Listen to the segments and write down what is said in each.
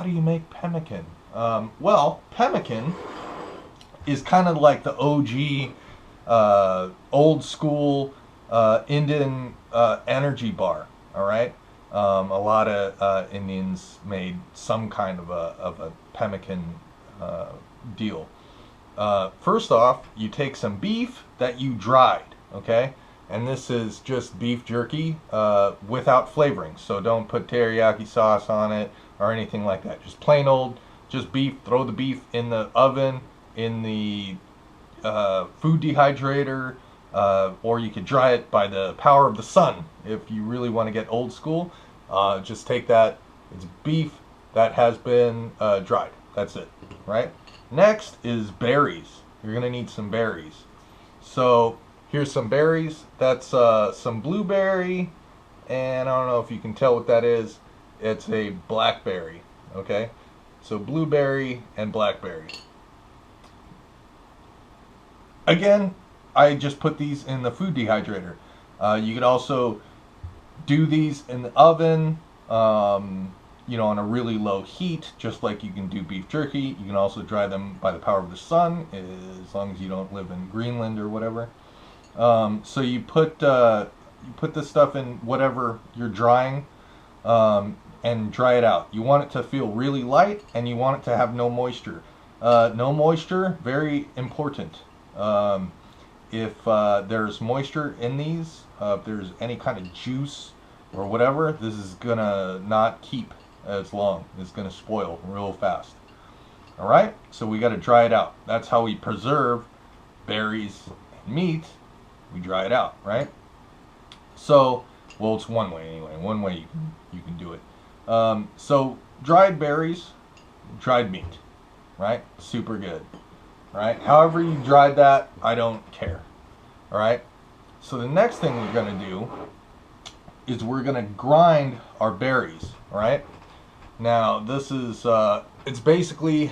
how do you make pemmican? Well, pemmican is kind of like the OG, old school Indian energy bar. All right, a lot of Indians made some kind of a pemmican deal. First off, you take some beef that you dried, okay? And this is just beef jerky without flavoring. So don't put teriyaki sauce on it or anything like that. Just plain old, just beef. Throw the beef in the oven, in the food dehydrator, or you could dry it by the power of the sun if you really want to get old school. Just take that. It's beef that has been dried. That's it, right? Next is berries. You're going to need some berries. So here's some berries. That's some blueberry, and I don't know if you can tell what that is. It's a blackberry, okay? So blueberry and blackberry. Again, I just put these in the food dehydrator. You could also do these in the oven, you know, on a really low heat, just like you can do beef jerky. You can also dry them by the power of the sun, as long as you don't live in Greenland or whatever. So you put this stuff in whatever you're drying, and dry it out. You want it to feel really light, and you want it to have no moisture. No moisture, very important. If there's moisture in these, if there's any kind of juice or whatever, this is gonna not keep as long. It's gonna spoil real fast. All right, so we got to dry it out. That's how we preserve berries and meat. We dry it out, right? So, well, it's one way anyway. One way you can do it. So dried berries, dried meat, right? Super good, right? However you dried that, I don't care. All right. So the next thing we're gonna do is we're gonna grind our berries. All right. Now this is it's basically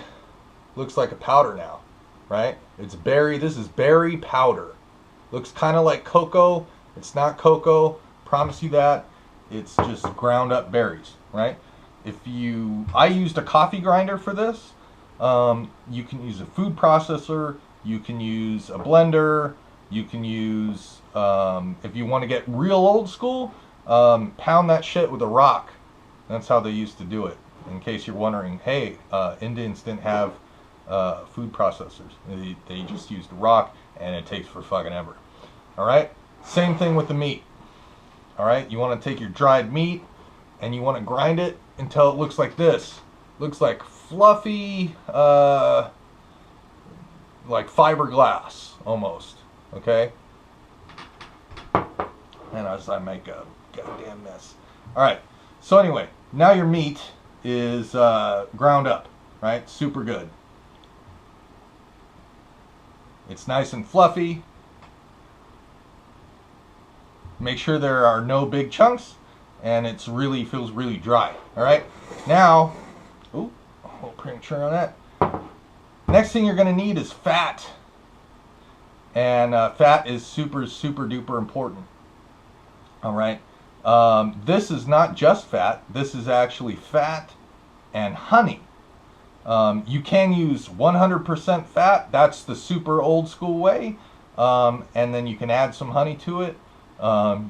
looks like a powder now, right? It's berry. This is berry powder. Looks kind of like cocoa. It's not cocoa. Promise you that. It's just ground up berries, right? I used a coffee grinder for this. You can use a food processor. You can use a blender. You can use, if you want to get real old school, pound that shit with a rock. That's how they used to do it. In case you're wondering, hey, Indians didn't have food processors. They just used a rock, and it takes for fucking ever. All right? Same thing with the meat. All right? You want to take your dried meat, and you want to grind it until it looks like this. Looks like fluffy, like fiberglass, almost. Okay? And as I make a goddamn mess. All right. So anyway, now your meat is ground up, right? Super good. It's nice and fluffy. Make sure there are no big chunks, and it's feels really dry. All right. Now, ooh, a little premature on that. Next thing you're going to need is fat, and fat is super duper important. All right. This is not just fat. This is actually fat and honey. You can use 100% fat. That's the super old school way. And then you can add some honey to it.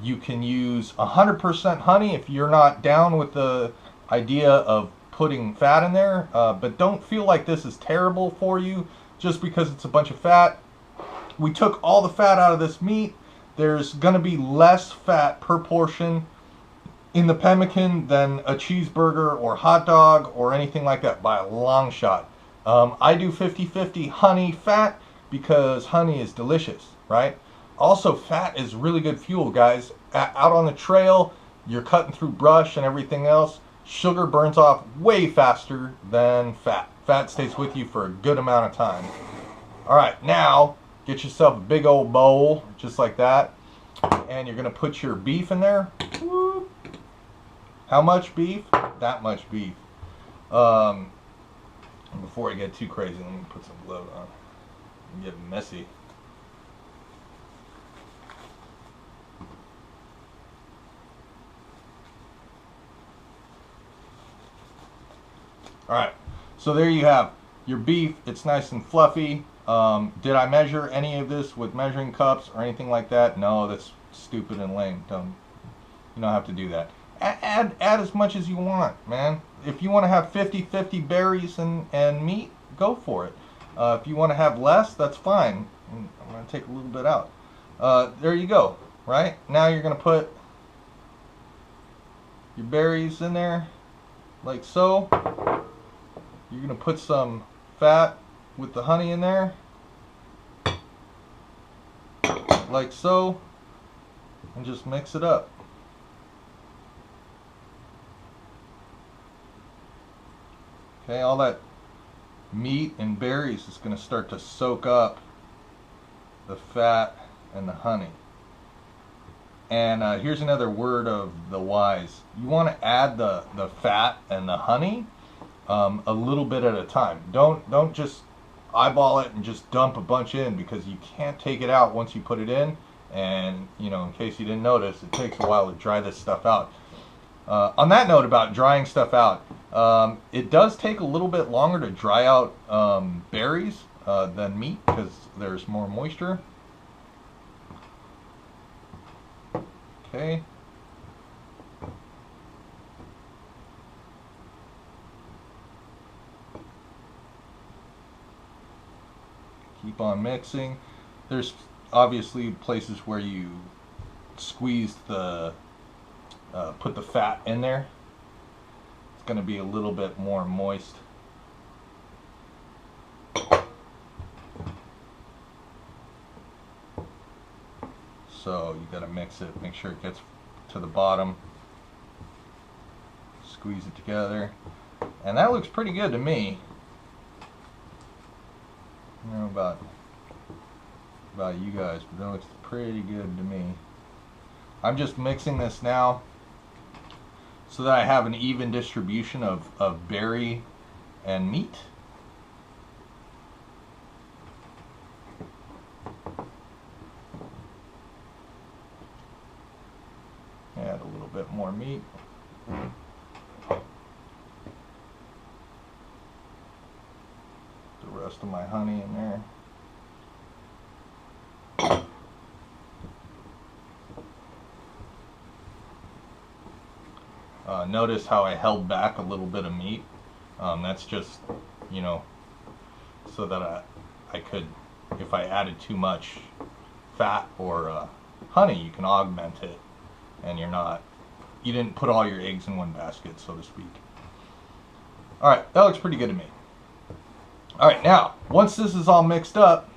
You can use 100% honey if you're not down with the idea of putting fat in there. But don't feel like this is terrible for you just because it's a bunch of fat. We took all the fat out of this meat. There's going to be less fat per portion in the pemmican than a cheeseburger or hot dog or anything like that by a long shot. I do 50-50 honey fat because honey is delicious, right? Also, fat is really good fuel, guys. Out on the trail, you're cutting through brush and everything else. Sugar burns off way faster than fat. Fat stays with you for a good amount of time. All right, now get yourself a big old bowl, just like that. And you're going to put your beef in there. Whoop. How much beef? That much beef. Before I get too crazy, let me put some gloves on and get messy. All right, so there you have your beef. It's nice and fluffy. Did I measure any of this with measuring cups or anything like that? No, that's stupid and lame. You don't have to do that. Add as much as you want, man. If you want to have 50-50 berries and meat, go for it. If you want to have less, that's fine. I'm going to take a little bit out. There you go, right? Now you're going to put your berries in there, like so. You're going to put some fat with the honey in there, like so, and just mix it up. Okay, all that meat and berries is going to start to soak up the fat and the honey. And here's another word of the wise. You want to add the fat and the honey a little bit at a time. Don't just eyeball it and just dump a bunch in, because you can't take it out once you put it in. And, you know, in case you didn't notice, it takes a while to dry this stuff out. On that note about drying stuff out, it does take a little bit longer to dry out berries than meat, because there's more moisture. Okay. Keep on mixing. There's obviously places where you squeeze the put the fat in there. It's going to be a little bit more moist. So you got to mix it, make sure it gets to the bottom. Squeeze it together, and that looks pretty good to me. I don't know about you guys, but that looks pretty good to me. I'm just mixing this now so that I have an even distribution of berry and meat. Add a little bit more meat. The rest of my honey in there. Notice how I held back a little bit of meat. That's just, you know, so that I could, if I added too much fat or honey, you can augment it, and you didn't put all your eggs in one basket, so to speak. All right, that looks pretty good to me. All right, now, once this is all mixed up,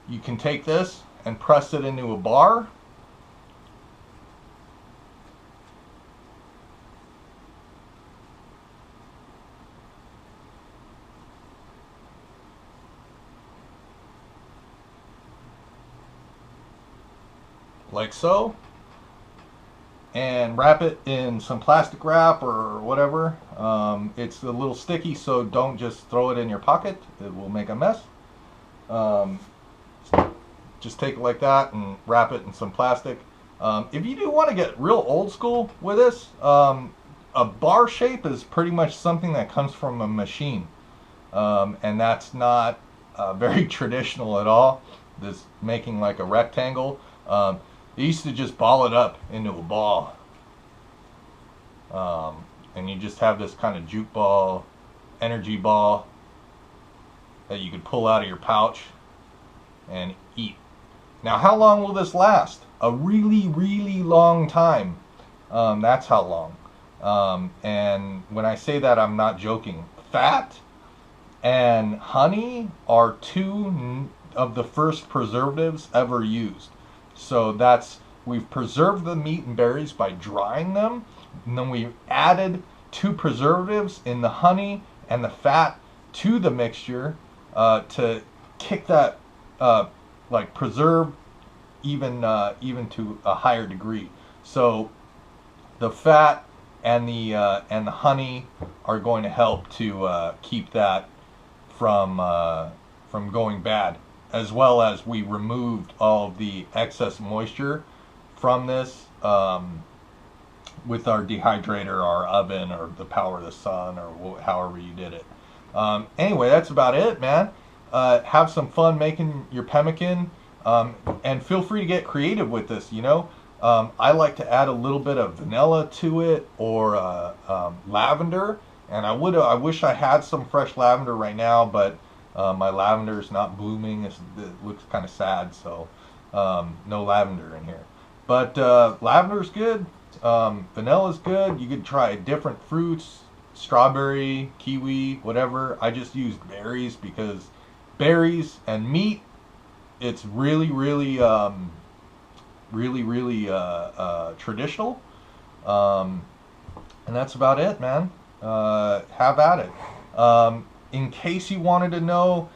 you can take this and press it into a bar. Like so, and wrap it in some plastic wrap or whatever. It's a little sticky, so don't just throw it in your pocket. It will make a mess. Just take it like that and wrap it in some plastic. If you do want to get real old school with this, a bar shape is pretty much something that comes from a machine, and that's not very traditional at all. This making like a rectangle. They used to just ball it up into a ball, and you just have this kind of juke ball, energy ball that you could pull out of your pouch and eat. Now, how long will this last? A really, really long time. That's how long. And when I say that, I'm not joking. Fat and honey are two of the first preservatives ever used. So we've preserved the meat and berries by drying them, and then we added 2 preservatives in the honey and the fat to the mixture to kick that like preserve even to a higher degree. So the fat and the honey are going to help to keep that from going bad, as well as we removed all of the excess moisture from this with our dehydrator, our oven, or the power of the sun, or however you did it. Anyway, that's about it, man. Have some fun making your pemmican, and feel free to get creative with this. I like to add a little bit of vanilla to it, or lavender. And I wish I had some fresh lavender right now, but my lavender is not blooming. It looks kind of sad, so no lavender in here. But lavender's good. Vanilla's good. You could try different fruits, strawberry, kiwi, whatever. I just used berries because berries and meat, it's really, really, really traditional. Um, and that's about it, man. Have at it. In case you wanted to know,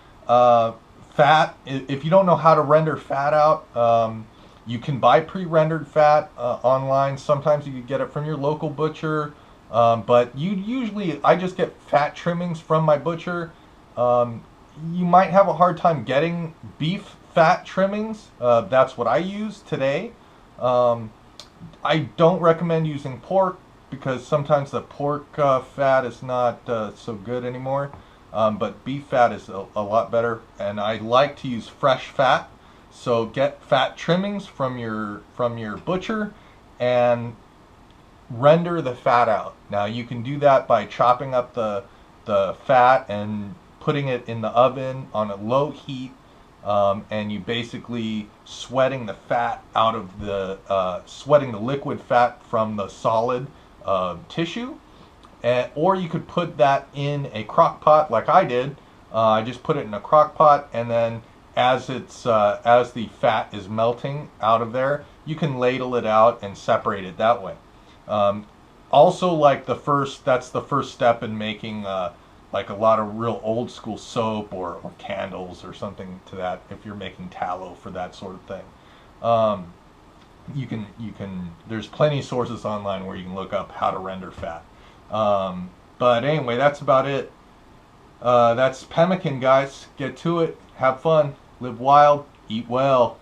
fat, if you don't know how to render fat out, you can buy pre-rendered fat online. Sometimes you can get it from your local butcher, but I just get fat trimmings from my butcher. You might have a hard time getting beef fat trimmings. That's what I use today. I don't recommend using pork because sometimes the pork fat is not so good anymore. But beef fat is a lot better, and I like to use fresh fat. So get fat trimmings from your butcher and render the fat out. Now you can do that by chopping up the fat and putting it in the oven on a low heat, and you basically sweating the fat out of sweating the liquid fat from the solid tissue. Or you could put that in a crock pot like I did. I just put it in a crock pot, and then as the fat is melting out of there, you can ladle it out and separate it that way. Also, like that's the first step in making like a lot of real old school soap or candles or something to that. If you're making tallow for that sort of thing, you can. There's plenty of sources online where you can look up how to render fat. But anyway, that's about it. That's Pemmican, guys. Get to it. Have fun. Live wild. Eat well.